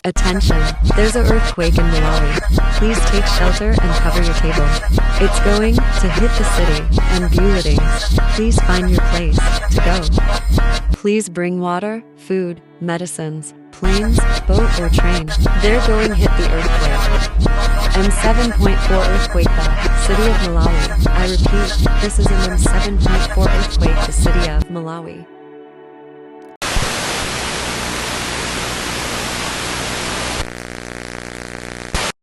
Attention, there's an earthquake in Malawi. Please take shelter and cover your table. It's going to hit the city and buildings. Please find your place to go. Please bring water, food, medicines, planes, boat or train. They're going to hit the earthquake. M7.4 earthquake the city of Malawi. I repeat, this is an M7.4 earthquake the city of Malawi.